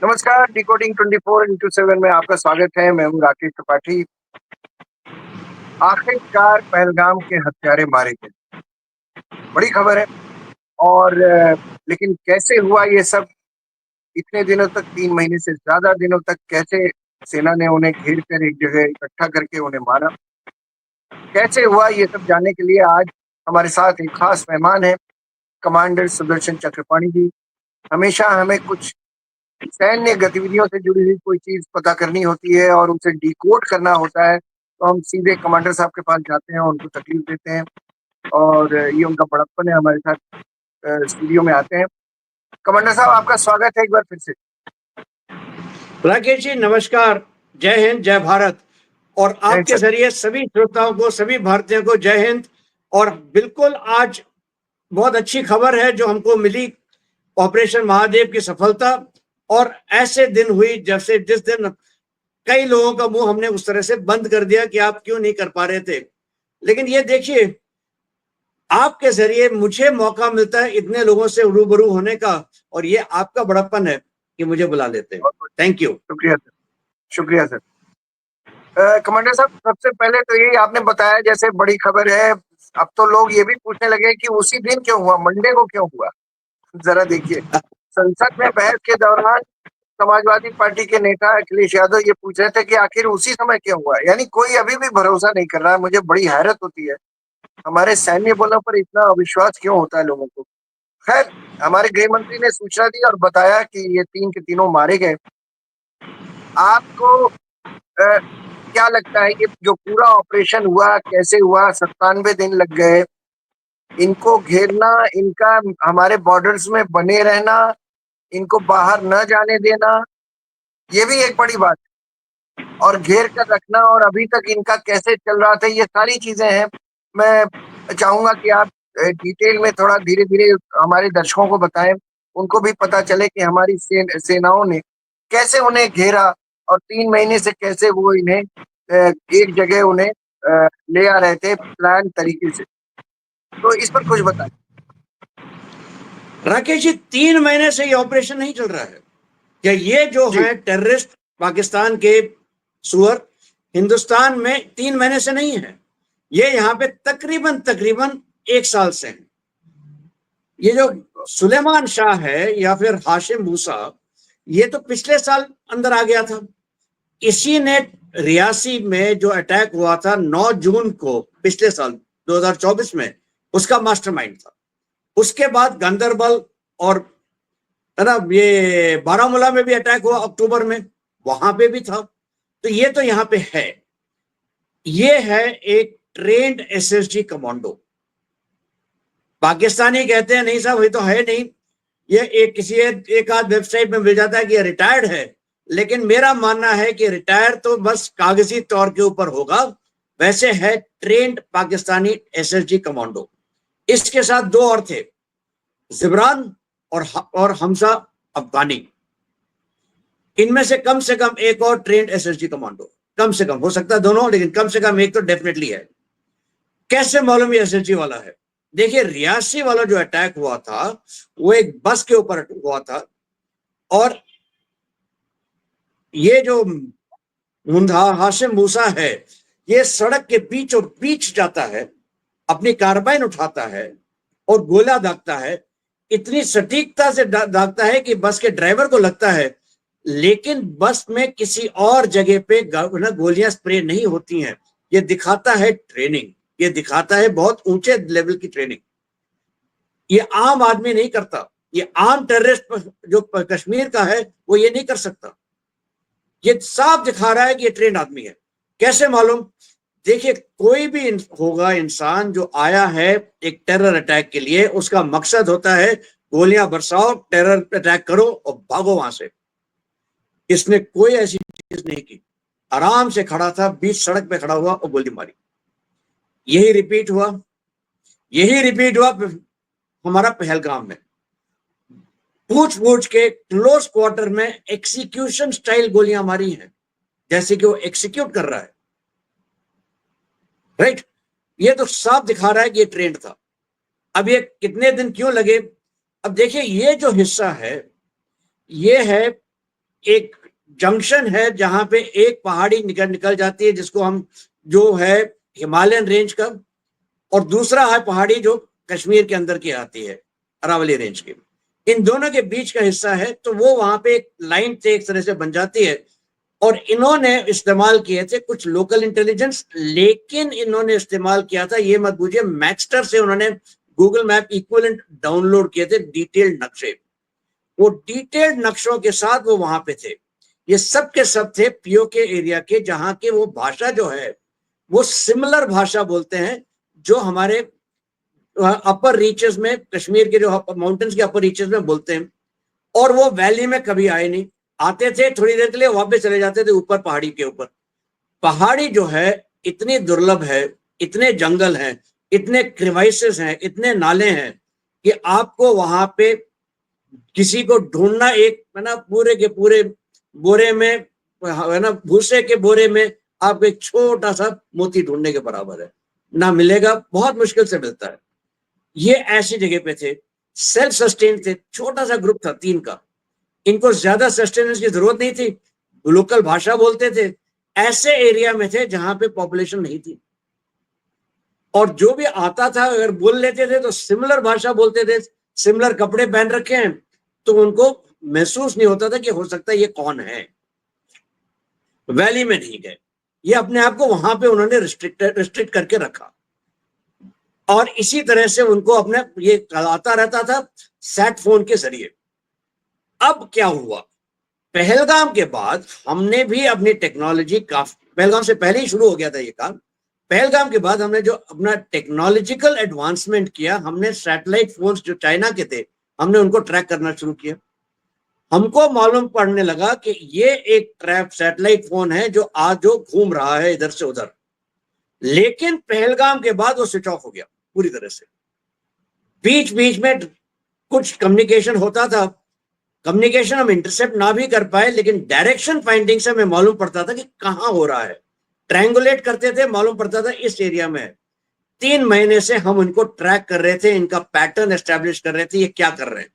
नमस्कार, decoding 24x7 में आपका स्वागत है। मैं हूँ राकेश त्रिपाठी। आखिरकार पहलगाम के हत्यारे मारे गए, बड़ी खबर है। और लेकिन कैसे हुआ ये सब? इतने दिनों तक, 3 महीने से ज्यादा दिनों तक कैसे सेना ने उन्हें घेर कर एक जगह इकट्ठा करके उन्हें मारा? कैसे हुआ ये सब जानने के लिए आज हमारे साथ एक खास मेहमान है, कमांडर सुदर्शन चक्रपाणी जी। हमेशा हमें कुछ सैन्य गतिविधियों से जुड़ी हुई कोई चीज पता करनी होती है और उसे डिकोड करना होता है, तो हम सीधे कमांडर साहब के पास जाते हैं, उनको तकलीफ देते हैं। और ये उनका बड़प्पन है, हमारे साथ स्टूडियो में आते हैं। कमांडर साहब, आपका स्वागत है एक बार फिर से। राकेश जी नमस्कार। जय हिंद, जय भारत। और जय आपके सर। जरिए सभी श्रोताओं को, सभी भारतीयों को जय हिंद। और बिल्कुल आज बहुत अच्छी खबर है जो हमको मिली, ऑपरेशन महादेव की सफलता। और ऐसे दिन हुई जैसे जिस दिन कई लोगों का मुंह हमने उस तरह से बंद कर दिया कि आप क्यों नहीं कर पा रहे थे। लेकिन ये देखिए, आपके जरिए मुझे मौका मिलता है इतने लोगों से रूबरू होने का, और ये आपका बड़प्पन है कि मुझे बुला लेते हैं। Thank you. शुक्रिया सर, शुक्रिया सर। कमांडर साहब, सबसे पहले तो यही आपने बताया जैसे बड़ी खबर है। अब तो लोग ये भी पूछने लगे कि उसी दिन क्यों हुआ, मंडे को क्यों हुआ। जरा देखिए, संसद में बहस के दौरान समाजवादी पार्टी के नेता अखिलेश यादव ये पूछ रहे थे कि आखिर उसी समय क्यों हुआ। यानी कोई अभी भी भरोसा नहीं कर रहा है। मुझे बड़ी हैरत होती है, हमारे सैन्य बलों पर इतना अविश्वास क्यों होता है लोगों को। खैर, हमारे गृह मंत्री ने सूचना दी और बताया कि ये तीन के तीनों मारे गए। आपको क्या लगता है, ये जो पूरा ऑपरेशन हुआ कैसे हुआ? 97 दिन लग गए इनको घेरना, इनका हमारे बॉर्डर्स में बने रहना, इनको बाहर न जाने देना, ये भी एक बड़ी बात है। और घेर कर रखना, और अभी तक इनका कैसे चल रहा था, ये सारी चीजें हैं। मैं चाहूंगा कि आप डिटेल में थोड़ा धीरे धीरे हमारे दर्शकों को बताएं, उनको भी पता चले कि हमारी सेनाओं ने कैसे उन्हें घेरा, और 3 महीने से कैसे वो इन्हें एक जगह उन्हें ले आ रहे थे प्लान तरीके से। तो इस पर कुछ बताएं। राकेश जी, 3 महीने से ये ऑपरेशन नहीं चल रहा है क्या? ये जो जी। है टेररिस्ट पाकिस्तान के सुअर हिंदुस्तान में 3 महीने से नहीं है। ये यहाँ पे तकरीबन तकरीबन 1 साल से है। ये जो सुलेमान शाह है या फिर हाशिम मूसा, ये तो पिछले साल अंदर आ गया था। इसी ने रियासी में जो अटैक हुआ था 9 जून को पिछले साल 2024 में, उसका मास्टरमाइंड था। उसके बाद गांदरबल और है ना, ये बारामूला में भी अटैक हुआ अक्टूबर में, वहां पे भी था। तो ये तो यहाँ पे है। ये है एक ट्रेंड एसएसजी कमांडो। पाकिस्तानी कहते हैं नहीं साहब ये तो है नहीं, ये एक किसी एक आध वेबसाइट में मिल जाता है कि ये रिटायर्ड है। लेकिन मेरा मानना है कि रिटायर तो बस कागजी तौर के ऊपर होगा, वैसे है ट्रेंड पाकिस्तानी एसएसजी कमांडो। इसके साथ दो और थे, जिब्रान और हमजा अफगानी। इनमें से कम एक और ट्रेंड एसएसजी कमांडो, कम से कम, हो सकता है दोनों, लेकिन कम से कम एक तो डेफिनेटली है। कैसे मालूम ये एसएसजी वाला है? देखिए, रियासी वाला जो अटैक हुआ था वो एक बस के ऊपर हुआ था, और ये जो हाशिम मूसा है, ये सड़क के बीचों बीच जाता है, अपनी कार्बाइन उठाता है और गोला दागता है। इतनी सटीकता से दागता है कि बस के ड्राइवर को लगता है, लेकिन बस में किसी और जगह पे गोलियां स्प्रे नहीं होती हैं। ये दिखाता है ट्रेनिंग, ये दिखाता है बहुत ऊंचे लेवल की ट्रेनिंग। ये आम आदमी नहीं करता, ये आम टेररिस्ट जो कश्मीर का है वो ये नहीं कर सकता। ये साफ दिखा रहा है कि ये ट्रेंड आदमी है। कैसे मालूम? देखिए, कोई भी होगा इंसान जो आया है एक टेरर अटैक के लिए, उसका मकसद होता है गोलियां बरसाओ, टेरर अटैक करो और भागो वहां से। इसने कोई ऐसी चीज नहीं की, आराम से खड़ा था, बीच सड़क पे खड़ा हुआ और गोली मारी। यही रिपीट हुआ, यही रिपीट हुआ हमारा पहलगाम में। पूछ पूछ के क्लोज क्वार्टर में एक्सिक्यूशन स्टाइल गोलियां मारी हैं, जैसे कि वो एक्सिक्यूट कर रहा है। राइट? ये तो साफ दिखा रहा है कि ये ट्रेंड था। अब ये कितने दिन क्यों लगे? अब देखिए, ये जो हिस्सा है ये है एक जंक्शन है जहां पे एक पहाड़ी निकल जाती है जिसको हम, जो है हिमालयन रेंज का, और दूसरा है पहाड़ी जो कश्मीर के अंदर की आती है, अरावली रेंज की। इन दोनों के बीच का हिस्सा है, तो वो वहां पे एक लाइन से एक तरह से बन जाती है। और इन्होंने इस्तेमाल किए थे कुछ लोकल इंटेलिजेंस, लेकिन इन्होंने इस्तेमाल किया था, ये मत बूझिए, मैक्सटर से उन्होंने गूगल मैप इक्विवेलेंट डाउनलोड किए थे, डिटेल्ड नक्शे। वो डिटेल्ड नक्शों के साथ वो वहां पे थे। ये सब के सब थे पीओके एरिया के, जहां के वो भाषा जो है वो सिमिलर भाषा बोलते हैं जो हमारे अपर रीचेस में, कश्मीर के जो माउंटेन्स के अपर रीचेस में बोलते हैं। और वो वैली में कभी आए नहीं, आते थे थोड़ी देर के लिए, वापस चले जाते थे ऊपर पहाड़ी के ऊपर। पहाड़ी जो है इतनी दुर्लभ है, इतने जंगल हैं, इतने क्रिवाइसेस हैं, इतने नाले हैं कि आपको वहां पे किसी को ढूंढना, एक है ना पूरे के पूरे बोरे में, है ना भूसे के बोरे में आप एक छोटा सा मोती ढूंढने के बराबर है, ना मिलेगा, बहुत मुश्किल से मिलता है। ये ऐसी जगह पे थे, सेल्फ सस्टेन थे, छोटा सा ग्रुप था 3 का, इनको ज्यादा सस्टेनेंस की जरूरत नहीं थी, लोकल भाषा बोलते थे, ऐसे एरिया में थे जहां पे पॉपुलेशन नहीं थी। और जो भी आता था अगर बोल लेते थे तो सिमिलर भाषा बोलते थे, सिमिलर कपड़े पहन रखे हैं, तो उनको महसूस नहीं होता था कि हो सकता है ये कौन है। वैली में नहीं गए, ये अपने आप को वहां पे उन्होंने रिस्ट्रिक्ट करके रखा। और इसी तरह से उनको अपने ये आता रहता था सेट फोन के जरिए। अब क्या हुआ, पहलगाम के बाद हमने भी अपनी टेक्नोलॉजी काफी, पहलगाम से पहले ही शुरू हो गया था ये काम, पहलगाम के बाद हमने जो अपना टेक्नोलॉजिकल एडवांसमेंट किया, हमने सैटेलाइट फोन्स जो चाइना के थे, हमने उनको ट्रैक करना शुरू किया। हमको मालूम पड़ने लगा कि ये एक ट्रैप सैटेलाइट फोन है जो आज जो घूम रहा है इधर से उधर, लेकिन पहलगाम के बाद वो स्विच ऑफ हो गया पूरी तरह से। बीच बीच में कुछ कम्युनिकेशन होता था, कम्युनिकेशन हम इंटरसेप्ट ना भी कर पाए, लेकिन डायरेक्शन फाइंडिंग से हमें मालूम पड़ता था कि कहां हो रहा है, ट्रायंगुलेट करते थे, मालूम पड़ता था इस एरिया में। 3 महीने से हम उनको ट्रैक कर रहे थे, इनका पैटर्न एस्टेब्लिश कर रहे थे, ये क्या कर रहे हैं,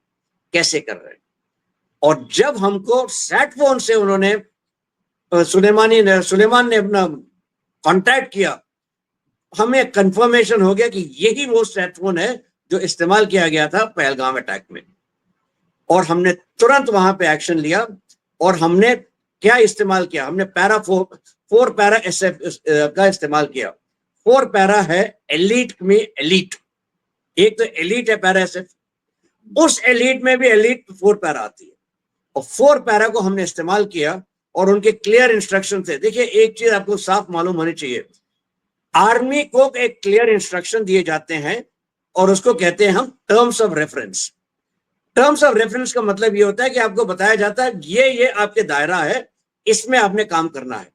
कैसे कर रहे हैं। और जब हमको सेट फोन से उन्होंने सुलेमान ने अपना कांटेक्ट किया, हमें कंफर्मेशन हो गया कि यही वो सेट फोन है जो इस्तेमाल किया गया था पहलगाम अटैक में। और हमने तुरंत वहां पे एक्शन लिया, और हमने क्या इस्तेमाल किया, हमने पैरा 4 पैरा SF का इस्तेमाल किया। 4 पैरा है एलीट में एलीट, एक तो एलीट है पैरा SF, उस एलीट में भी एलीट 4 पैरा आती है, और 4 पैरा को हमने इस्तेमाल किया। और उनके क्लियर इंस्ट्रक्शन थे। देखिए एक चीज आपको साफ मालूम होनी चाहिए, आर्मी को एक क्लियर इंस्ट्रक्शन दिए जाते हैं और उसको कहते हैं हम terms of reference. Terms of reference का मतलब ये होता है कि आपको बताया जाता है ये आपके दायरा है, इसमें आपने काम करना है,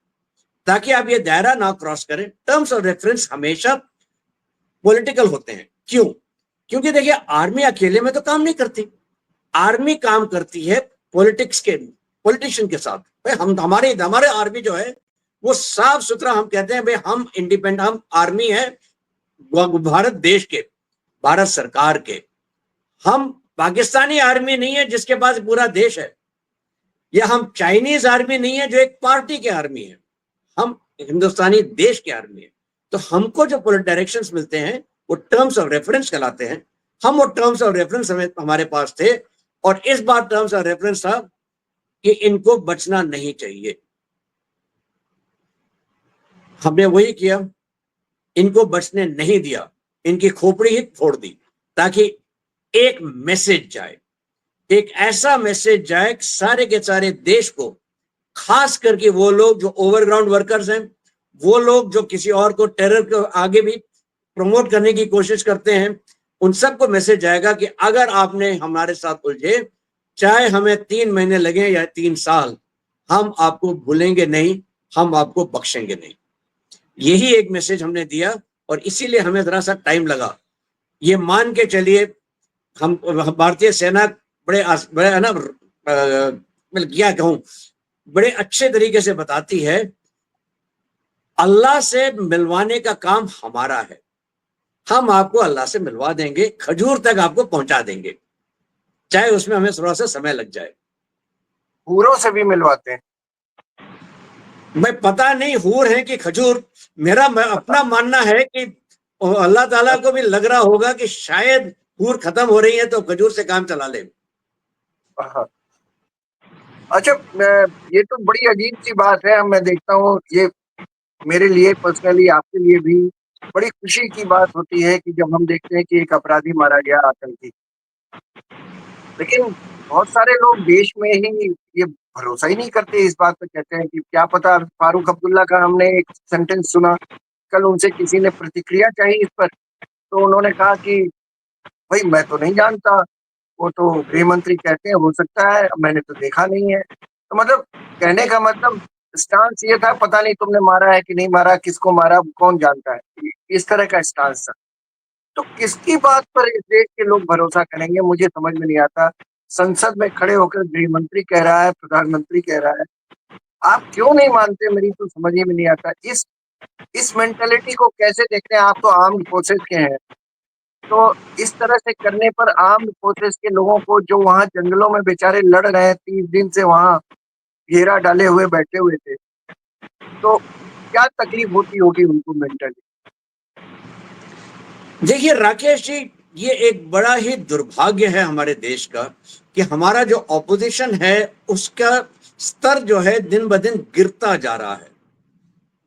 ताकि आप ये दायरा ना क्रॉस करें। टर्म्स ऑफ रेफरेंस हमेशा पॉलिटिकल होते हैं। क्यों? क्योंकि देखिए आर्मी अकेले में तो काम नहीं करती, आर्मी काम करती है पॉलिटिशियन के साथ। भाई हमारे आर्मी जो है वो साफ सुथरा, हम कहते हैं भाई हम इंडिपेंडेंट, हम आर्मी है भारत देश के, भारत सरकार के। हम पाकिस्तानी आर्मी नहीं है जिसके पास पूरा देश है, या हम चाइनीज आर्मी नहीं है जो एक पार्टी के आर्मी है, हम हिंदुस्तानी देश के आर्मी है। तो हमको जो डायरेक्शंस मिलते हैं वो टर्म्स ऑफ रेफरेंस कहलाते हैं। हम वो टर्म्स ऑफ रेफरेंस हमारे पास थे, और इस बार टर्म्स ऑफ रेफरेंस था कि इनको बचना नहीं चाहिए। हमने वही किया, इनको बचने नहीं दिया, इनकी खोपड़ी ही फोड़ दी, ताकि एक मैसेज जाए, एक ऐसा मैसेज जाए सारे के सारे देश को, खास करके वो लोग जो ओवरग्राउंड वर्कर्स हैं, वो लोग जो किसी और को टेरर को आगे भी प्रमोट करने की कोशिश करते हैं, उन सबको मैसेज जाएगा कि अगर आपने हमारे साथ उलझे, चाहे हमें 3 महीने लगे या 3 साल, हम आपको भूलेंगे नहीं, हम आपको बख्शेंगे नहीं। यही एक मैसेज हमने दिया, और इसीलिए हमें जरा सा टाइम लगा। ये मान के चलिए हम भारतीय सेना बड़े है ना, क्या कहूं, बड़े अच्छे तरीके से बताती है, अल्लाह से मिलवाने का काम हमारा है, हम आपको अल्लाह से मिलवा देंगे, खजूर तक आपको पहुंचा देंगे, चाहे उसमें हमें थोड़ा सा समय लग जाए। हूरों से भी मिलवाते हैं। मैं पता नहीं हूर है कि खजूर, मेरा अपना मानना है कि अल्लाह ताला को भी लग रहा होगा कि शायद हूर खत्म हो रही है तो खजूर से काम चला ले। हाँ। अच्छा, ये तो बड़ी अजीब सी बात है। मैं देखता हूँ ये मेरे लिए पर्सनली, आपके लिए भी बड़ी खुशी की बात होती है कि जब हम देखते हैं कि एक अपराधी मारा गया, आतंकी। लेकिन बहुत सारे लोग देश में ही ये भरोसा ही नहीं करते इस बात पे, कहते हैं कि क्या पता। फारूक अब्दुल्ला का हमने एक सेंटेंस सुना, कल उनसे किसी ने प्रतिक्रिया चाहिए इस पर, तो उन्होंने कहा कि भाई मैं तो नहीं जानता, वो तो गृह मंत्री कहते हैं, हो सकता है, मैंने तो देखा नहीं है। तो मतलब कहने का मतलब स्टांस ये था, पता नहीं तुमने मारा है कि नहीं मारा, किसको मारा कौन जानता है, इस तरह का स्टांस था। तो किसकी बात पर इस देश के लोग भरोसा करेंगे, मुझे समझ में नहीं आता। संसद में खड़े होकर गृह मंत्री कह रहा है, प्रधानमंत्री कह रहा है, आप क्यों नहीं मानते, मेरी तो समझ में नहीं आता। इस मेंटेलिटी को कैसे देखते हैं आप? तो आर्म्ड फोर्सेस के हैं, तो इस तरह से करने पर आर्म्ड फोर्सेस के लोगों को, जो वहां जंगलों में बेचारे लड़ रहे हैं, 30 दिन से वहां घेरा डाले हुए बैठे हुए थे, तो क्या तकलीफ होती होगी उनको मेंटली? देखिए राकेश जी, ये एक बड़ा ही दुर्भाग्य है हमारे देश का कि हमारा जो ऑपोजिशन है उसका स्तर जो है दिन ब दिन गिरता जा रहा है।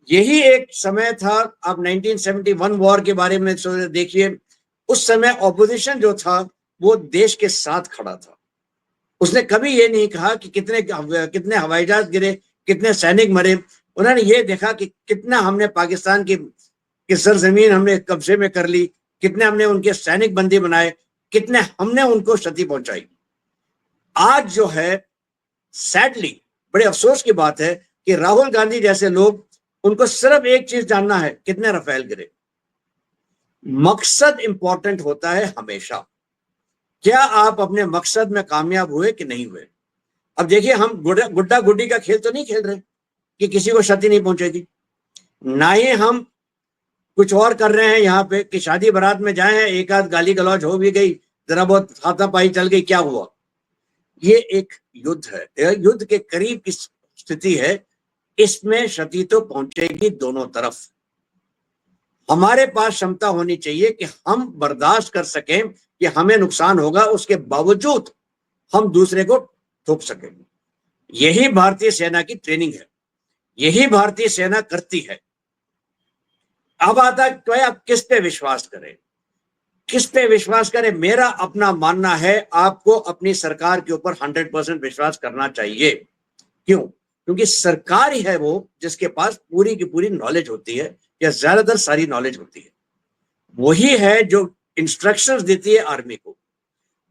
यही एक समय था, आप 1971 वॉर के बारे में देखिए, उस समय ऑपोजिशन जो था वो देश के साथ खड़ा था। उसने कभी ये नहीं कहा कि कितने कितने हवाई जहाज गिरे, कितने सैनिक मरे। उन्होंने ये देखा कि कितना हमने पाकिस्तान की सरजमीन हमने कब्जे में कर ली, कितने हमने उनके सैनिक बंदी बनाए, कितने हमने उनको क्षति पहुंचाई। आज जो है सैडली बड़े अफसोस की बात है कि राहुल गांधी जैसे लोग, उनको सिर्फ एक चीज जानना है, कितने रफेल गिरे। मकसद इंपॉर्टेंट होता है हमेशा, क्या आप अपने मकसद में कामयाब हुए कि नहीं हुए। अब देखिए, हम गुड्डा गुड्डी का खेल तो नहीं खेल रहे कि किसी को क्षति नहीं पहुंचेगी, ना ही हम कुछ और कर रहे हैं यहाँ पे कि शादी बारात में जाए हैं, एक आध गाली गलौज हो भी गई, जरा बहुत हाथापाई चल गई, क्या हुआ। ये एक युद्ध है, युद्ध के करीब की स्थिति है, इसमें क्षति तो पहुंचेगी दोनों तरफ। हमारे पास क्षमता होनी चाहिए कि हम बर्दाश्त कर सकें कि हमें नुकसान होगा, उसके बावजूद हम दूसरे को ठोक सकें। यही भारतीय सेना की ट्रेनिंग है, यही भारतीय सेना करती है। अब आता है तो आप किस पे विश्वास करें, किस पे विश्वास करें। मेरा अपना मानना है आपको अपनी सरकार के ऊपर 100% विश्वास करना चाहिए। क्यों? क्योंकि सरकार ही है वो जिसके पास पूरी की पूरी नॉलेज होती है, या ज्यादातर सारी नॉलेज होती है। वही है जो इंस्ट्रक्शंस देती है आर्मी को,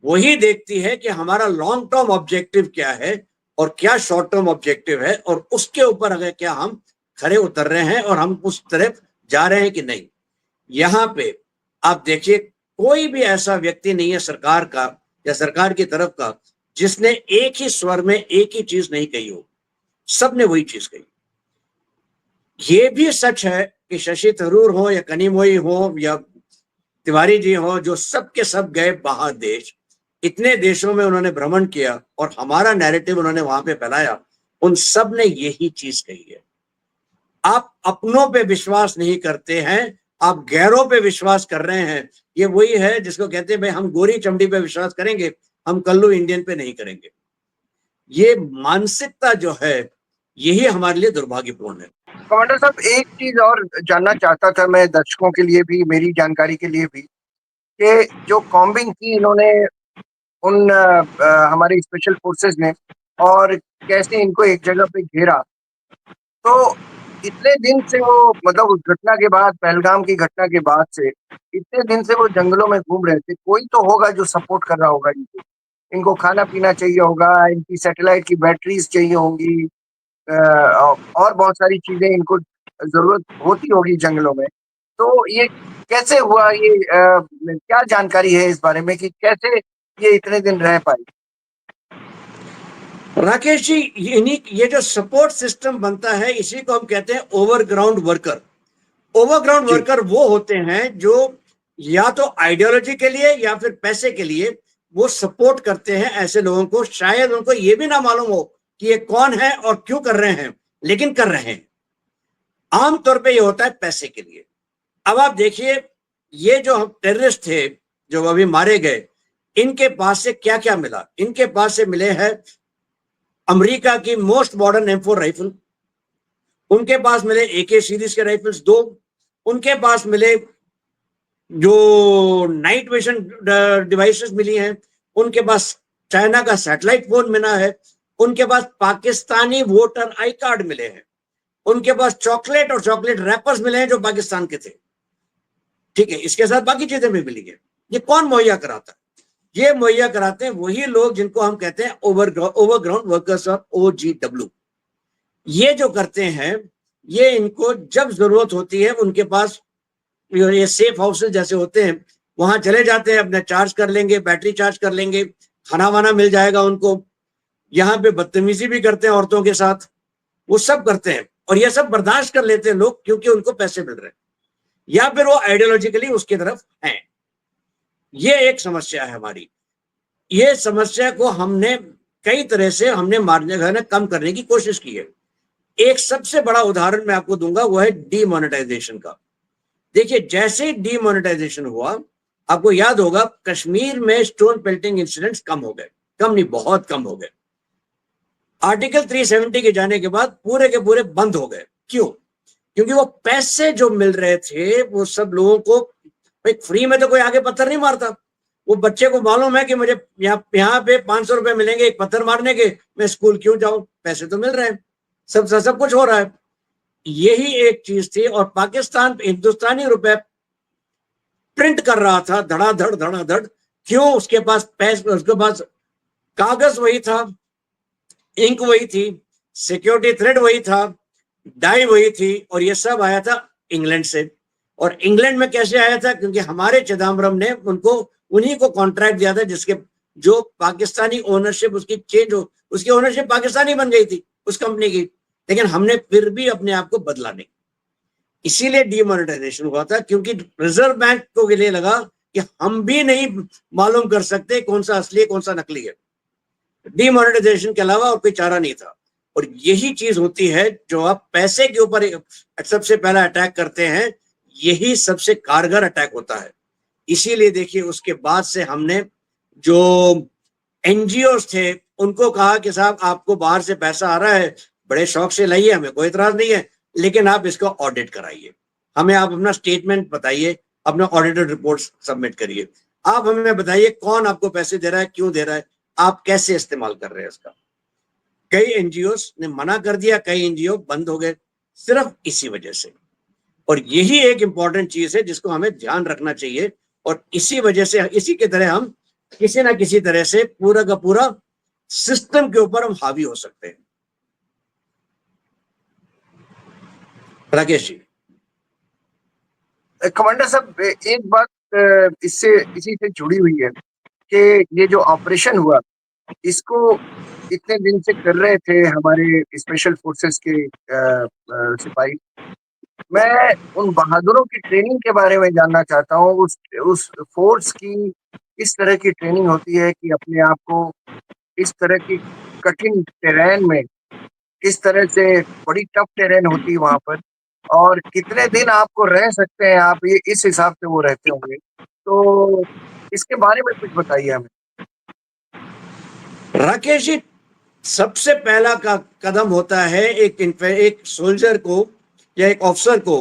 वही देखती है कि हमारा लॉन्ग टर्म ऑब्जेक्टिव क्या है और क्या शॉर्ट टर्म ऑब्जेक्टिव है, और उसके ऊपर अगर क्या हम खरे उतर रहे हैं और हम उस तरफ जा रहे हैं कि नहीं। यहां पे आप देखिए, कोई भी ऐसा व्यक्ति नहीं है सरकार का या सरकार की तरफ का जिसने एक ही स्वर में एक ही चीज नहीं कही हो, सबने वही चीज कही। ये भी सच है कि शशि थरूर हो या कनिमोई हो या तिवारी जी हो, जो सब के सब गए बाहर देश, इतने देशों में उन्होंने भ्रमण किया और हमारा नैरेटिव उन्होंने वहां पे फैलाया, उन सब ने यही चीज कही है। आप अपनों पे विश्वास नहीं करते हैं, आप गैरों पे विश्वास कर रहे हैं। ये वही है जिसको कहते हैं भाई हम गोरी चमड़ी पे विश्वास करेंगे, हम कल्लू इंडियन पे नहीं करेंगे। ये मानसिकता जो है, यही हमारे लिए दुर्भाग्यपूर्ण है। कमांडर साहब, एक चीज और जानना चाहता था मैं, दर्शकों के लिए भी, मेरी जानकारी के लिए भी, कि जो कॉम्बिंग की इन्होंने उन हमारे स्पेशल फोर्सेस ने, और कैसे इनको एक जगह पे घेरा, तो इतने दिन से वो, मतलब उस घटना के बाद, पहलगाम की घटना के बाद से इतने दिन से वो जंगलों में घूम रहे थे। कोई तो होगा जो सपोर्ट कर रहा होगा इनको, इनको खाना पीना चाहिए होगा, इनकी सैटेलाइट की बैटरीज चाहिए होंगी, और बहुत सारी चीजें इनको जरूरत होती होगी जंगलों में। तो ये कैसे हुआ, ये क्या जानकारी है इस बारे में कि कैसे ये इतने दिन रह पाए? राकेश जी, ये जो सपोर्ट सिस्टम बनता है, इसी को हम कहते हैं ओवरग्राउंड वर्कर। ओवरग्राउंड जी। वर्कर वो होते हैं जो या तो आइडियोलॉजी के लिए या फिर पैसे के लिए वो सपोर्ट करते हैं ऐसे लोगों को। शायद उनको ये भी ना मालूम हो कि ये कौन है और क्यों कर रहे हैं, लेकिन कर रहे हैं। आमतौर पे ये होता है पैसे के लिए। अब आप देखिए, ये जो टेररिस्ट थे जो अभी मारे गए, इनके पास से क्या क्या मिला? इनके पास से मिले हैं अमेरिका की मोस्ट मॉडर्न M4 राइफल, उनके पास मिले AK सीरीज के राइफल्स 2, उनके पास मिले जो नाइट विजन डिवाइसेस मिली हैं, उनके पास चाइना का सैटेलाइट फोन मिला है, उनके पास पाकिस्तानी वोटर आई कार्ड मिले हैं, उनके पास चॉकलेट और चॉकलेट रैपर्स मिले हैं जो पाकिस्तान के थे। ठीक है, इसके साथ बाकी चीजें भी मिली है। ये कौन मुहैया कराता है? ये मुहैया कराते हैं वही लोग जिनको हम कहते हैं ओवरग्राउंड वर्कर्स और OGW। ये जो करते हैं, ये इनको जब जरूरत होती है उनके पास ये सेफ हाउसेस जैसे होते हैं, वहां चले जाते हैं, अपने चार्ज कर लेंगे, बैटरी चार्ज कर लेंगे, खाना वाना मिल जाएगा उनको। यहाँ पे बदतमीजी भी करते हैं औरतों के साथ, वो सब करते हैं, और ये सब बर्दाश्त कर लेते हैं लोग क्योंकि उनको पैसे मिल रहे हैं, या फिर वो आइडियोलॉजिकली उसकी तरफ हैं। ये एक समस्या है हमारी। ये समस्या को हमने कई तरह से हमने मारने कम करने की कोशिश की है। एक सबसे बड़ा उदाहरण मैं आपको दूंगा, वो है डीमोनेटाइजेशन का। देखिए, जैसे ही डीमोनेटाइजेशन हुआ, आपको याद होगा कश्मीर में स्टोन पेल्टिंग इंसिडेंट्स कम हो गए, कम नहीं बहुत कम हो गए। आर्टिकल 370 के जाने के बाद पूरे के पूरे बंद हो गए। क्यों? क्योंकि वो पैसे जो मिल रहे थे वो सब लोगों को, भाई फ्री में तो कोई आगे पत्थर नहीं मारता। वो बच्चे को मालूम है कि मुझे यहाँ पे 500 रुपए मिलेंगे एक पत्थर मारने के, मैं स्कूल क्यों जाऊं, पैसे तो मिल रहे हैं, सब कुछ हो रहा है। यही एक चीज थी। और पाकिस्तान हिंदुस्तानी रुपए प्रिंट कर रहा था धड़ाधड़। क्यों? उसके पास पैसे, उसके पास कागज वही था, इंक वही थी, सिक्योरिटी थ्रेड वही था, डाई वही थी, और ये सब आया था इंग्लैंड से। और इंग्लैंड में कैसे आया था? क्योंकि हमारे चिदम्बरम ने उनको उन्हीं को कॉन्ट्रैक्ट दिया था, जिसके जो पाकिस्तानी ओनरशिप उसकी चेंज हो, उसकी ओनरशिप पाकिस्तानी बन गई थी उस कंपनी की, लेकिन हमने फिर भी अपने आप को बदला नहीं। इसीलिए डीमोनेटाइजेशन हुआ था, क्योंकि रिजर्व बैंक को लिए लगा कि हम भी नहीं मालूम कर सकते कौन सा असली है कौन सा नकली है। डीमोनेटाइजेशन के अलावा और कोई चारा नहीं था। और यही चीज होती है जो आप पैसे के ऊपर सबसे पहला अटैक करते हैं, यही सबसे कारगर अटैक होता है। इसीलिए देखिए, उसके बाद से हमने जो NGOs थे उनको कहा कि साहब आपको बाहर से पैसा आ रहा है, बड़े शौक से लाइए, हमें कोई इतराज नहीं है, लेकिन आप इसको ऑडिट कराइए, हमें आप अपना स्टेटमेंट बताइए, अपना ऑडिटेड रिपोर्ट सबमिट करिए, आप हमें बताइए कौन आपको पैसे दे रहा है, क्यों दे रहा है, आप कैसे इस्तेमाल कर रहे हैं इसका। कई NGOs ने मना कर दिया, कई NGO बंद हो गए, सिर्फ इसी वजह से। और यही एक इंपॉर्टेंट चीज है जिसको हमें ध्यान रखना चाहिए, और इसी वजह से, इसी की तरह हम किसी ना किसी तरह से पूरा का पूरा सिस्टम के ऊपर हम हावी हो सकते हैं। राकेश जी। कमांडर साहब, एक बात इससे इसी से जुड़ी हुई है कि ये जो ऑपरेशन हुआ, इसको इतने दिन से कर रहे थे हमारे स्पेशल फोर्सेस के सिपाही। मैं उन बहादुरों की ट्रेनिंग के बारे में जानना चाहता हूँ। उस फोर्स की इस तरह की ट्रेनिंग होती है कि अपने आप को इस तरह की कठिन टेरेन में, किस तरह से बड़ी टफ टेरेन होती है वहां पर, और कितने दिन आपको रह सकते हैं आप, ये इस हिसाब से वो रहते होंगे। तो इसके बारे में कुछ बताइए हमें। राकेश जी, सबसे पहला का कदम होता है एक सोल्जर को या एक ऑफिसर को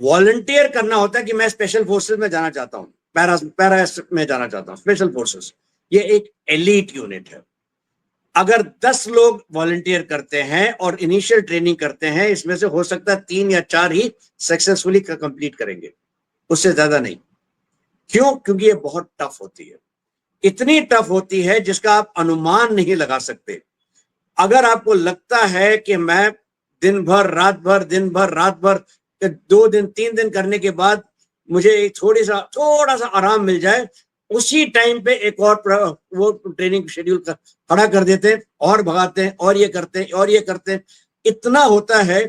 वॉलंटियर करना होता है कि मैं स्पेशल फोर्सेस में जाना चाहता हूँ, पैरा में जाना चाहता हूँ। स्पेशल फोर्सेस ये एक एलीट यूनिट है। अगर 10 लोग वॉलंटियर करते हैं और इनिशियल ट्रेनिंग करते हैं, इसमें से हो सकता है 3 या 4 ही सक्सेसफुली कंप्लीट करेंगे, उससे ज्यादा नहीं। क्यों? क्योंकि ये बहुत टफ होती है, इतनी टफ होती है जिसका आप अनुमान नहीं लगा सकते। अगर आपको लगता है कि मैं दिन भर रात भर, दिन भर रात भर, 2 दिन 3 दिन करने के बाद मुझे थोड़ा सा आराम मिल जाए, उसी टाइम पे एक और वो ट्रेनिंग शेड्यूल खड़ा कर देते हैं और भगाते हैं, और ये करते हैं और ये करते हैं। इतना होता है।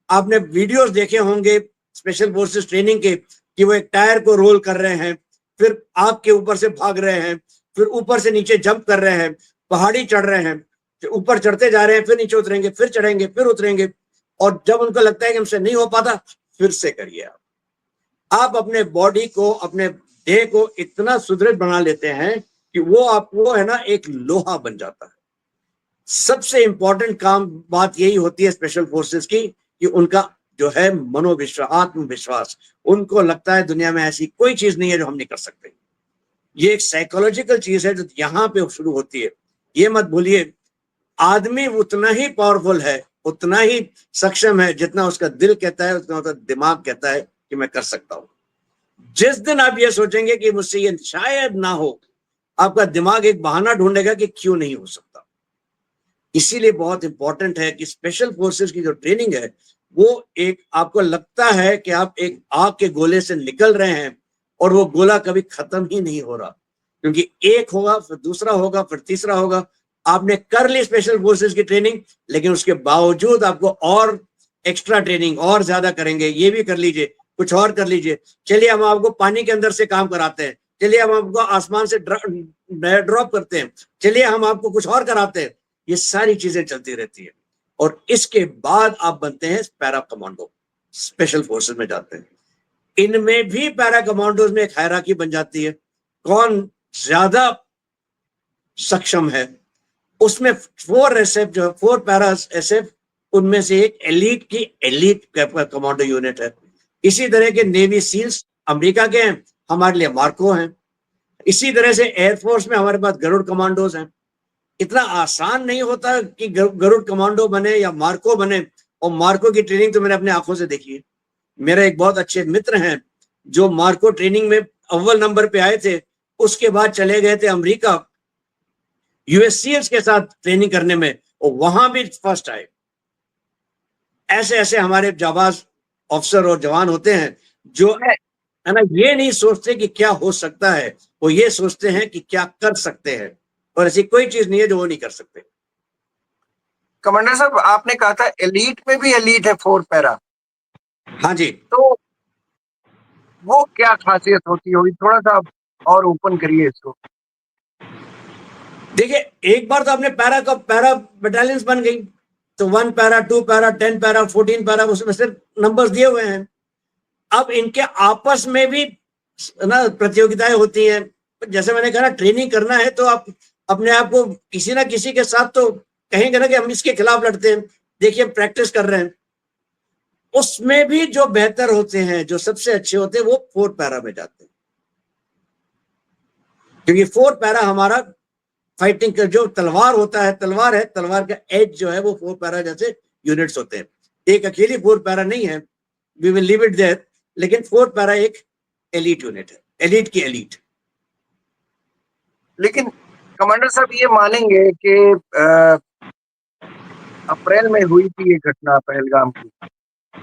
आपने वीडियोस देखे होंगे स्पेशल फोर्सेस ट्रेनिंग के, कि वो एक टायर को रोल कर रहे हैं, फिर आग के ऊपर से भाग रहे हैं, फिर ऊपर से नीचे जंप कर रहे हैं, पहाड़ी चढ़ रहे हैं। ऊपर चढ़ते जा रहे हैं, फिर नीचे उतरेंगे, फिर चढ़ेंगे, फिर उतरेंगे, और जब उनको लगता है कि हमसे नहीं हो पाता, फिर से करिए। आप अपने बॉडी को, अपने देह को इतना सुदृढ़ बना लेते हैं कि वो आपको है ना एक लोहा बन जाता है। सबसे इंपॉर्टेंट काम बात यही होती है स्पेशल फोर्सेस की, कि उनका जो है मनोविश्वास, आत्मविश्वास, उनको लगता है दुनिया में ऐसी कोई चीज नहीं है जो हम नहीं कर सकते। ये एक साइकोलॉजिकल चीज है जो यहाँ पे शुरू होती है। ये मत भूलिए, आदमी उतना ही पावरफुल है, उतना ही सक्षम है, जितना उसका दिल कहता है, उतना उसका दिमाग कहता है कि मैं कर सकता हूं। जिस दिन आप ये सोचेंगे कि मुझसे ये शायद ना हो, आपका दिमाग एक बहाना ढूंढेगा कि क्यों नहीं हो सकता। इसीलिए बहुत इंपॉर्टेंट है कि स्पेशल फोर्सेस की जो ट्रेनिंग है, वो एक, आपको लगता है कि आप एक आग के गोले से निकल रहे हैं और वो गोला कभी खत्म ही नहीं हो रहा, क्योंकि एक होगा, फिर दूसरा होगा, फिर तीसरा होगा। आपने कर ली स्पेशल फोर्सेस की ट्रेनिंग, लेकिन उसके बावजूद आपको और एक्स्ट्रा ट्रेनिंग और ज्यादा करेंगे, ये भी कर लीजिए, कुछ और कर लीजिए, चलिए हम आपको पानी के अंदर से काम कराते हैं, चलिए हम आपको आसमान से ड्रॉप करते हैं, चलिए हम आपको कुछ और कराते हैं। ये सारी चीजें चलती रहती है, और इसके बाद आप बनते हैं पैरा कमांडो, स्पेशल फोर्सेस में जाते हैं। इनमें भी पैरा कमांडोज में एक हायरार्की बन जाती है, कौन ज्यादा सक्षम है। उसमें 4 एसएफ जो है, 4 पैरा एसएफ, उनमें से एक एलीट की एलीट कमांडो यूनिट है। इसी तरह के नेवी सील्स अमेरिका के हैं, हमारे लिए मार्को हैं। इसी तरह से एयरफोर्स में हमारे पास गरुड़ कमांडोज हैं। इतना आसान नहीं होता कि गरुड़ कमांडो बने या मार्को बने, और मार्को की ट्रेनिंग तो मैंने अपने आंखों से देखी है। मेरे एक बहुत अच्छे मित्र हैं जो मार्को ट्रेनिंग में अव्वल नंबर पे आए थे, उसके बाद चले गए थे अमेरिका यूएससीएस के साथ ट्रेनिंग करने में, और वहां भी फर्स्ट आए। ऐसे ऐसे हमारे जाबाज ऑफिसर और जवान होते हैं जो है ना, ये नहीं सोचते कि क्या हो सकता है, वो ये सोचते हैं कि क्या कर सकते हैं, और ऐसी कोई चीज नहीं है जो वो नहीं कर सकते। कमांडर साहब, आपने कहा था एलीट में भी एलीट है 4 पैरा, हाँ जी, तो वो क्या खासियत होती होगी, थोड़ा सा आप और ओपन करिए इसको। देखिए, एक बार तो आपने पैरा बटालियंस बन गई, तो 1 पैरा, 2 पैरा, 10 पैरा, 14 पैरा, उसमें से नंबर्स दिए हुए हैं। अब इनके आपस में भी ना प्रतियोगिताएं होती हैं। जैसे मैंने कहा ना, ट्रेनिंग करना है तो आप अपने आप को किसी ना किसी के साथ तो कहेंगे ना कि हम इसके खिलाफ लड़ते हैं, देखिए हम प्रैक्टिस कर रहे हैं। उसमें भी जो बेहतर होते हैं, जो सबसे अच्छे होते हैं, वो 4 पैरा में जाते हैं, क्योंकि 4 पैरा हमारा फाइटिंग का जो तलवार होता है, तलवार है, तलवार का एज जो है वो 4 पैरा जैसे यूनिट्स होते हैं। एक अकेली 4 पैरा नहीं है, we will leave it there, लेकिन 4 पैरा एक एलीट यूनिट है, एलीट की एलीट। लेकिन कमांडर साहब, ये मानेंगे कि अप्रैल में हुई थी ये घटना पहलगाम की,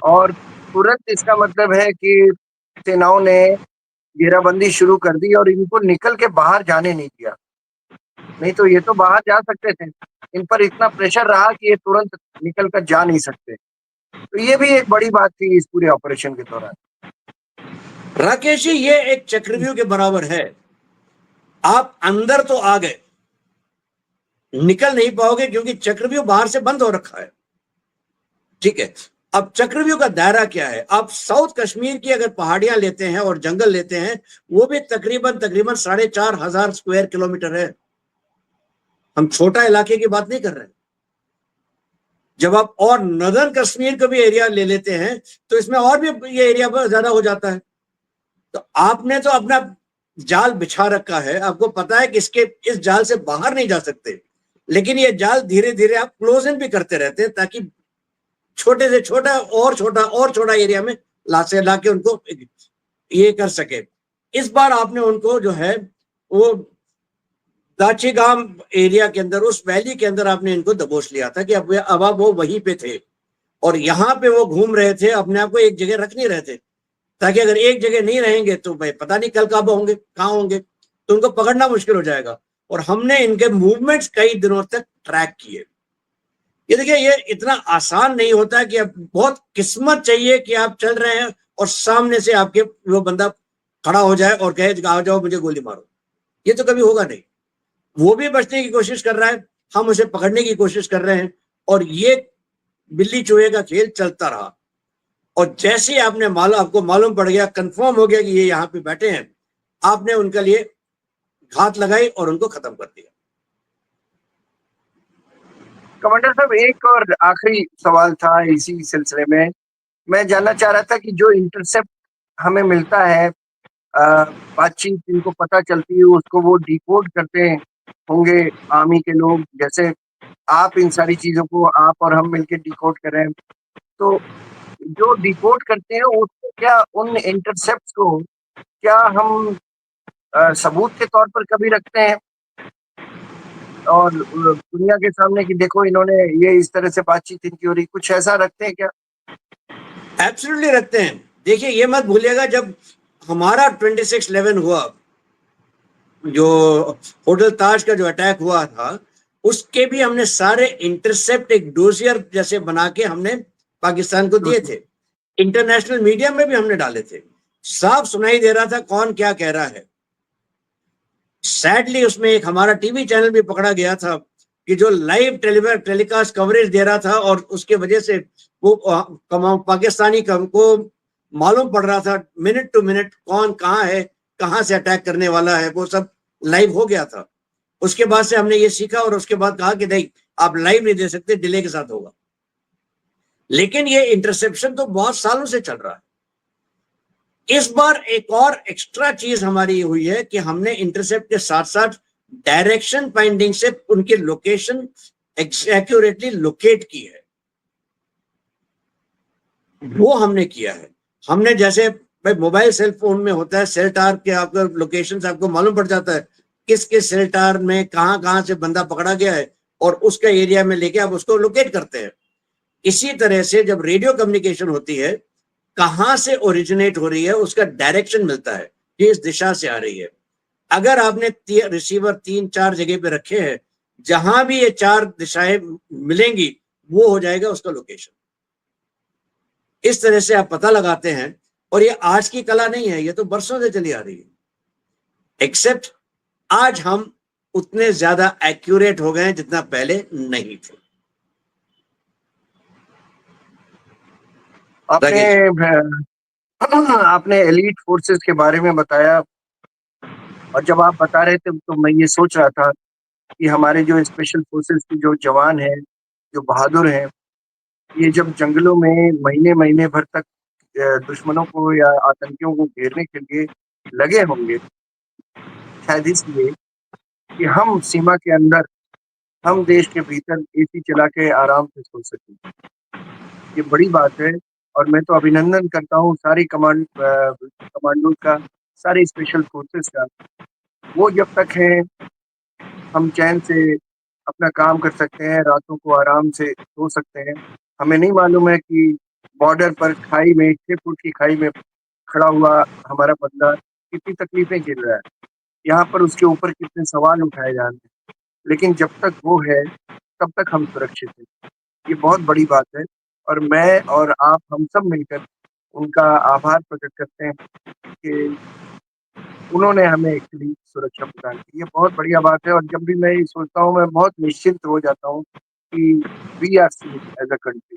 और तुरंत इसका मतलब है कि सेनाओं ने घेराबंदी शुरू कर दी और इनको निकल के बाहर जाने नहीं दिया। नहीं तो ये तो बाहर जा सकते थे, इन पर इतना प्रेशर रहा कि ये तुरंत निकल कर जा नहीं सकते। तो ये भी एक बड़ी बात थी इस पूरे ऑपरेशन के दौरान। राकेश जी, ये एक चक्रव्यूह के बराबर है। आप अंदर तो आ गए, निकल नहीं पाओगे, क्योंकि चक्रव्यूह बाहर से बंद हो रखा है। ठीक है, अब चक्रव्यूह का दायरा क्या है? आप साउथ कश्मीर की अगर पहाड़ियां लेते हैं और जंगल लेते हैं, वो भी तकरीबन तकरीबन 4,500 स्क्वायर किलोमीटर है। हम छोटा इलाके की बात नहीं कर रहे हैं। जब आप और नदर्न कश्मीर का भी एरिया ले लेते हैं, तो इसमें और भी ये एरिया ज्यादा हो जाता है। तो आपने तो अपना जाल बिछा रखा है, आपको पता है कि इसके इस जाल से बाहर नहीं जा सकते, लेकिन ये जाल धीरे धीरे आप क्लोज इन भी करते रहते हैं, ताकि छोटे से छोटा और छोटा और छोटा एरिया में ला के उनको ये कर सके। इस बार आपने उनको जो है वो दाचीगाम एरिया के अंदर, उस वैली के अंदर आपने इनको दबोच लिया था कि अब आप वो वहीं पे थे, और यहाँ पे वो घूम रहे थे, अपने आप को एक जगह रख नहीं रहे थे, ताकि अगर एक जगह नहीं रहेंगे तो भाई पता नहीं कल कब होंगे, कहाँ होंगे, तो उनको पकड़ना मुश्किल हो जाएगा। और हमने इनके मूवमेंट्स कई दिनों तक ट्रैक किए। ये देखिए, ये इतना आसान नहीं होता कि अब बहुत किस्मत चाहिए कि आप चल रहे हैं और सामने से आपके वो बंदा खड़ा हो जाए और कहे आ जाओ मुझे गोली मारो। ये तो कभी होगा नहीं। वो भी बचने की कोशिश कर रहा है, हम उसे पकड़ने की कोशिश कर रहे हैं और ये बिल्ली चूहे का खेल चलता रहा। और जैसे ही आपको मालूम पड़ गया, कंफर्म हो गया कि ये यहाँ पे बैठे हैं, आपने उनके लिए घात लगाई और उनको खत्म कर दिया। कमांडर साहब, एक और आखिरी सवाल था इसी सिलसिले में। मैं जानना चाह रहा था कि जो इंटरसेप्ट हमें मिलता है, बातचीत जिनको पता चलती है, उसको वो डिकोड करते होंगे आर्मी के लोग, जैसे आप इन सारी चीजों को आप और हम मिलके डिकोड कर रहे हैं। तो जो डिकोड करते हैं उसको क्या, उन इंटरसेप्ट को क्या हम सबूत के तौर पर कभी रखते हैं और दुनिया के सामने कि देखो इन्होंने ये इस तरह से बातचीत इनकी हो रही, कुछ ऐसा रखते हैं क्या? एब्सोल्युटली रखते हैं। देखिए, ये मत भूलिएगा, जब हमारा 26/11 हुआ, जो होटल ताज का जो अटैक हुआ था, उसके भी हमने सारे इंटरसेप्ट एक डोजियर जैसे बना के हमने पाकिस्तान को दिए थे। इंटरनेशनल मीडिया में भी हमने डाले थे। साफ सुनाई दे रहा था कौन क्या कह रहा है। सैडली उसमें एक हमारा टीवी चैनल भी पकड़ा गया था कि जो लाइव टेलीकास्ट कवरेज दे रहा था, और उसके वजह से वो पाकिस्तानी को मालूम पड़ रहा था मिनट टू मिनट कौन कहाँ है, कहाँ से अटैक करने वाला है, वो सब लाइव हो गया था। उसके बाद से हमने ये सीखा और उसके बाद कहा कि नहीं, आप लाइव नहीं दे सकते, डिले के साथ होगा। लेकिन ये इंटरसेप्शन तो बहुत सालों से चल रहा है। इस बार एक और एक्स्ट्रा चीज हमारी हुई है कि हमने इंटरसेप्ट के साथ साथ डायरेक्शन फाइंडिंग से उनकी लोकेशन एक्यूरेटली लोकेट की है। वो हमने किया है। हमने जैसे भाई मोबाइल सेल फोन में होता है, सेल टावर के आपका लोकेशन आपको मालूम पड़ जाता है किस किस सेल टावर में कहां कहां से बंदा पकड़ा गया है, और उसका एरिया में लेके आप उसको लोकेट करते हैं। इसी तरह से जब रेडियो कम्युनिकेशन होती है, कहां से ओरिजिनेट हो रही है उसका डायरेक्शन मिलता है कि इस दिशा से आ रही है। अगर आपने रिसीवर 3-4 जगह पे रखे हैं, जहां भी ये 4 दिशाएं मिलेंगी, वो हो जाएगा उसका लोकेशन। इस तरह से आप पता लगाते हैं। और ये आज की कला नहीं है, ये तो बरसों से चली आ रही है। एक्सेप्ट आज हम उतने ज्यादा एक्यूरेट हो गए हैं जितना पहले नहीं थे। आपने आपने एलीट फोर्सेस के बारे में बताया, और जब आप बता रहे थे तो मैं ये सोच रहा था कि हमारे जो स्पेशल फोर्सेस के जो जवान हैं, जो बहादुर हैं, ये जब जंगलों में महीने महीने भर तक दुश्मनों को या आतंकियों को घेरने के लिए लगे होंगे, शायद इसलिए कि हम सीमा के अंदर, हम देश के भीतर एसी चला के आराम से सो सकें। ये बड़ी बात है। और मैं तो अभिनंदन करता हूँ सारी कमांडो का, सारी स्पेशल फोर्सेस का। वो जब तक हैं हम चैन से अपना काम कर सकते हैं, रातों को आराम से सो सकते हैं। हमें नहीं मालूम है कि बॉर्डर पर खाई में, 6 फुट की खाई में खड़ा हुआ हमारा बंदा कितनी तकलीफें झेल रहा है, यहाँ पर उसके ऊपर कितने सवाल उठाए जा रहे हैं। लेकिन जब तक वो है तब तक हम सुरक्षित हैं। ये बहुत बड़ी बात है। और मैं और आप, हम सब मिलकर उनका आभार प्रकट करते हैं कि उन्होंने हमें एक्चुअली सुरक्षा प्रदान की। ये बहुत बढ़िया बात है। और जब भी मैं ये सोचता हूँ, मैं बहुत निश्चिंत हो जाता हूँ कि we are safe as a country.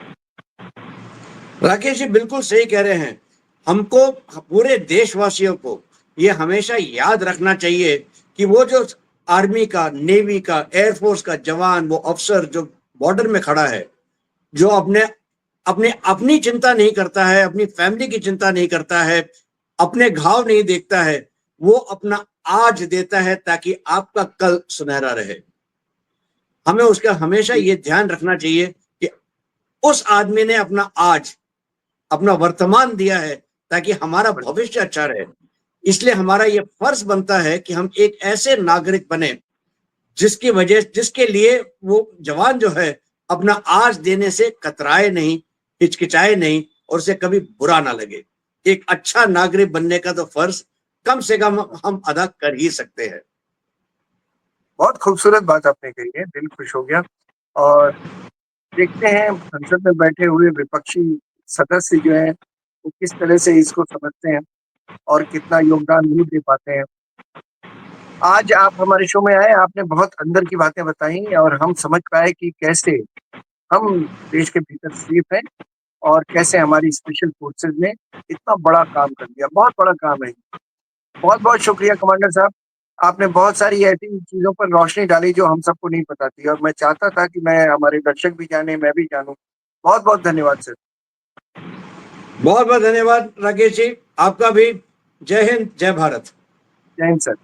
Rakesh ji बिल्कुल सही कह रहे हैं। हमको, पूरे देशवासियों को ये हमेशा याद रखना चाहिए कि वो जो आर्मी का, नेवी का, एयरफोर्स का जवान, वो अफसर जो बॉर्डर में खड़ा है, जो अपने अपने अपनी चिंता नहीं करता है, अपनी फैमिली की चिंता नहीं करता है, अपने घाव नहीं देखता है, वो अपना आज देता है ताकि आपका कल सुनहरा रहे। हमें उसका हमेशा ये ध्यान रखना चाहिए कि उस आदमी ने अपना आज, अपना वर्तमान दिया है ताकि हमारा भविष्य अच्छा रहे। इसलिए हमारा ये फर्ज बनता है कि हम एक ऐसे नागरिक बने जिसके लिए वो जवान जो है अपना आज देने से कतराए नहीं, हिचकिचाए नहीं, और उसे कभी बुरा ना लगे। एक अच्छा नागरिक बनने का तो फर्ज कम से कम हम अदा कर ही सकते हैं। बहुत खूबसूरत बात आपने कही है, दिल खुश हो गया। और देखते हैं संसद में बैठे हुए विपक्षी सदस्य जो हैं वो किस तरह से इसको समझते हैं और कितना योगदान वो दे पाते हैं। आज आप हमारे शो में आए, आपने बहुत अंदर की बातें बताई और हम समझ पाए कि कैसे हम देश के भीतर सेफ हैं और कैसे हमारी स्पेशल फोर्सेस ने इतना बड़ा काम कर दिया, बहुत बड़ा काम है। बहुत-बहुत शुक्रिया कमांडर साहब, आपने बहुत सारी ऐसी चीज़ों पर रोशनी डाली जो हम सबको नहीं पता थी और मैं चाहता था कि मैं हमारे दर्शक भी जानें, मैं भी जानूँ। बहुत-बहुत धन्यवाद सर। बहुत बहुत धन्यवाद राकेश जी, आपका भी। जय हिंद, जय भारत। जय हिंद सर।